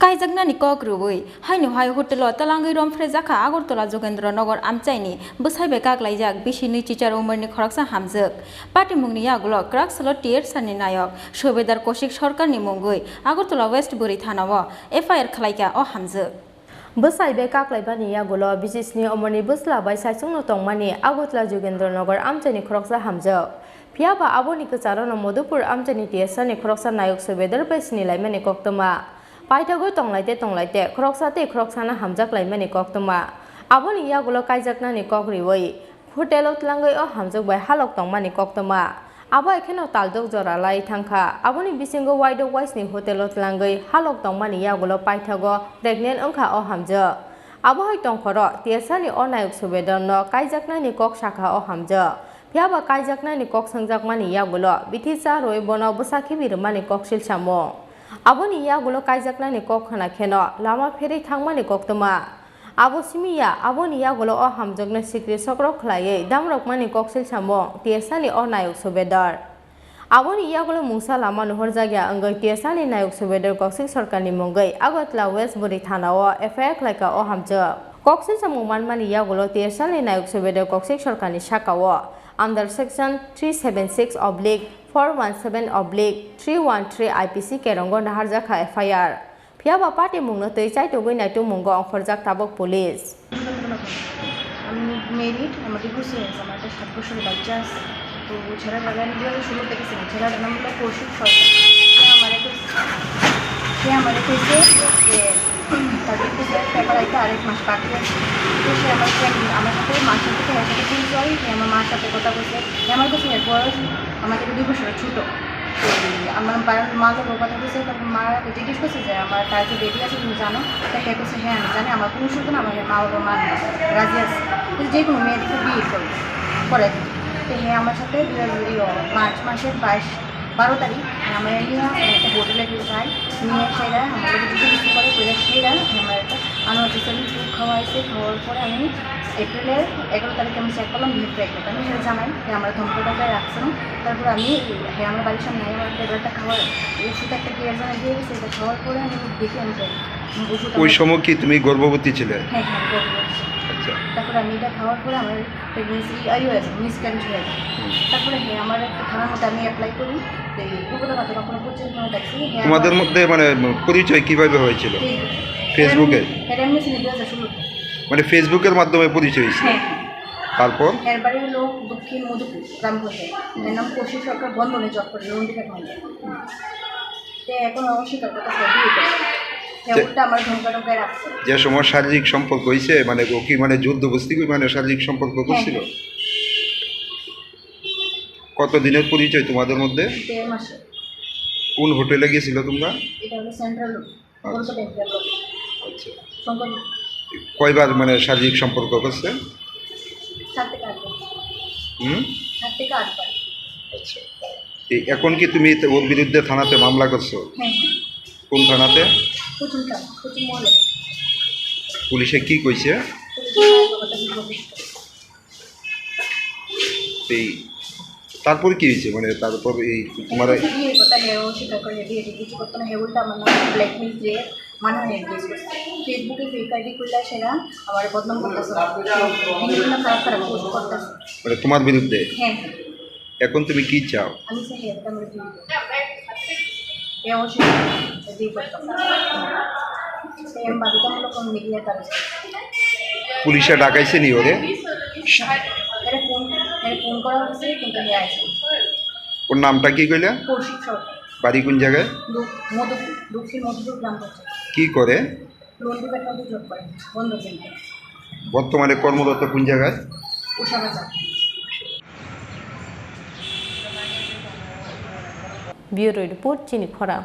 Kaijaknani kok Ruwi, Hainu Hai Hotelo, Twlangwi Rompherejakha, Agartala Jogendra Nogor Amchaini, Busaibe Kaklaijak, Bishini Chichar Umarni Khorang Hamjwk, Party Mungni Yagulo, Kraksalo Tier Sani Nayok, Shobedar Koshik Sorkarni Mungui, Agartala West Buri Thanawa, FIR Khlaika o Hamjwk. Busaibe kaklaibani yagulo bisisni omoni busla bai saisungno tongmani Agartala Jogendra Nogor Amchaini Khorang Hamjwk. Phiaba aboni kacharo Modupur Amchaini Tiesani Khorang Nayok Shobedar Besni Laimani Koktoma. Paitago tonglaite khroksate khroksana hamjak laimani koktoma aboni yagulo Kaijaknani kok Ruwi Hotelo Twlangwi o hamjak bai halok tongmani koktoma abo ekheno Taldok jora lai thangkha aboni bisingo waido waisni Hotelo Twlangwi halok tongmani yagulo paitago pregnant ongkha o hamjak abo hai tongkhoro tiesani o nayok subedar no Kaijaknani kok shakha o hamjak phiaba Kaijaknani kok sangjakmani yagulo bithisa roi bono busakhi birmani kok silsamo aboni yagulo Kaijaknani kok khana kheno lama pheri thangmani koktoma abo simiya aboni yagulo o hamjokna sikri sokrok khlaiye damrokmani koksil samo tiesani o nayok subedar aboni yagulo mungsa lama nuhor jagya angai tiesani nayok subedar koksik sarkarni mungai Agartala West Buri Thanao FIR khlaika o hamjok koksil samo manmani yagulo tiesani nayok subedar koksik sarkarni sakao under section 376/417/313 IPC kerongo Nagarni FIR Phiaba party mungno tei chaitogoi naitu mungo Rompherejakha tabok police আমি married আমার divorce হয়েছে আমার একটা 7 বছরের বাচ্চা আছে তো ছেড়া বাগান দিয়ে শুরু থেকে ছেড়ার নাম হলো কৌশিক সরকার সে আমার কইছে যে তাদের পেপার আইতে আরেক মাস বাকি আছে তো সে আমার সাথে মাসের থেকে সাথে পরিচয় সে আমার মার সাথে কথা বলছে আমার কাছে এর বয়স আমার থেকে 2 বছরের ছোট তো আমার মা যখন কথা বলছে তখন মা জিজ্ঞেস করছে যে আমার কাছে বেবি আছে তুমি জানো তাকে বলছে হ্যাঁ আমি জানি আমার কোনো শুধু না আমার মা বাবা মা রাজি আছে কিন্তু যে কোনো মেয়েদেরকে বিয়ে করবে করে তো হ্যাঁ আমার সাথে মার্চ মাসের 12 তারিখ আমার নিয়ে একটা হোটেলে যাই নিয়ে সেরা আমার জিজ্ঞেস করে সেরা আমার একটা আনওয়ার্টিক্যালি ফুড খাওয়াইছে খাওয়ার পরে আমি এপ্রিলের 11 তারিখে আমি চেক করলাম বিয়ে প্রেগনেন্ট আমি সেটা জানাই যে আমরা ধমকটাকে রাখছিলাম তারপরে আমি হ্যাঁ আমার বাড়ির সামনে আমার ট্যাবলেটটা খাওয়ার ওষুধ একটা কেয়ার জানা দিয়ে গেছে এটা খাওয়ার পরে আমি দেখি আমি যাই ওই সময় কি তুমি গর্ভবতী ছিলে? হ্যাঁ হ্যাঁ গর্ভবতী। আচ্ছা তারপরে আমি এটা খাওয়ার পরে আমার প্রেগনেন্সি হয়েছে মিসক্যারেজ হয়ে যায় তারপরে হ্যাঁ আমার একটা থানার মধ্যে আমি অ্যাপ্লাই করি তোমাদের মধ্যে মানে পরিচয় কিভাবে হয়েছিল? ফেসবুকে মানে ফেসবুকের মাধ্যমে পরিচয় হয়েছে তারপর এর বাড়ির লোক দক্ষিণ মধুপুর গ্রামপঞ্চায়েত এর নাম কৌশিক সরকার বন্ধনে জব করে রন্ডিকা মন্দির এখন অবশ্যই তার কথা আমার ধমকা রাখছে যে সময় শারীরিক সম্পর্ক হয়েছে মানে ও কি মানে যুদ্ধ বস্তি মানে শারীরিক সম্পর্ক করছিল কত দিনের পরিচয় তোমাদের মধ্যে? 1.5 মাসে। কোন হোটেলে গিয়েছিল তোমরা? এটা হলো সেন্ট্রাল কলকাতা এয়ারপোর্ট। আচ্ছা কয়বার মানে শারীরিক সম্পর্ক করছে? 7 থেকে 8 বার। 7 থেকে 8 বার। আচ্ছা এখন কি তুমি ওর বিরুদ্ধে থানাতে মামলা করছো? হ্যাঁ। কোন থানাতে? কোচিং মহলে। পুলিশে কি কইছে? এই তারপর কি হয়েছে মানে তারপর এই তোমার ফেসবুকে ফেক আইডি খুললে সেটা আমার বদনাম করতেছে বিভিন্ন খারাপ খারাপ পোস্ট করতেছে মানে তোমার বিরুদ্ধে? হ্যাঁ এখন তুমি কি চাও? আমি চাই এটা আমার এই অবশ্যই বাধ্যতামূলক মিডিয়া কাজ পুলিশে ডাকাইছে নি ওরে? ফোন করা হয়েছে কিন্তু ওর নামটা কি কইলা? কৌশিক সরকার। বাড়ি কোন জায়গায়? দক্ষিণ মধুপুর গ্রাম পঞ্চায়েত। কি করে? রন্ডিকাতে জব করে বন্ধ কেন্দ্রে। বর্তমানে কর্মরত কোন জায়গায়? উষাবাজার। ব্যুরো রিপোর্ট চিনি খোরাং।